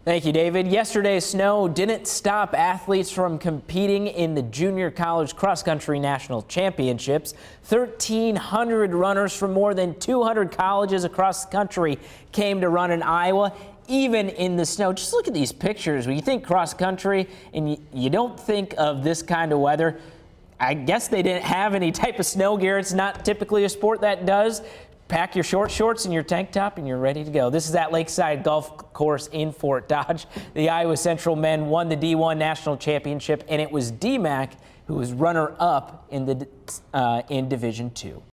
Thank you, David. Yesterday's snow didn't stop athletes from competing in the Junior College Cross Country National Championships. 1,300 runners from more than 200 colleges across the country came to run in Iowa, even in the snow. Just look at these pictures. When you think cross country and you don't think of this kind of weather, I guess they didn't have any type of snow gear. It's not typically a sport that does. Pack your short shorts and your tank top and you're ready to go. This is at Lakeside Golf Course in Fort Dodge. The Iowa Central men won the D1 National Championship, and it was DMAC who was runner-up in Division II.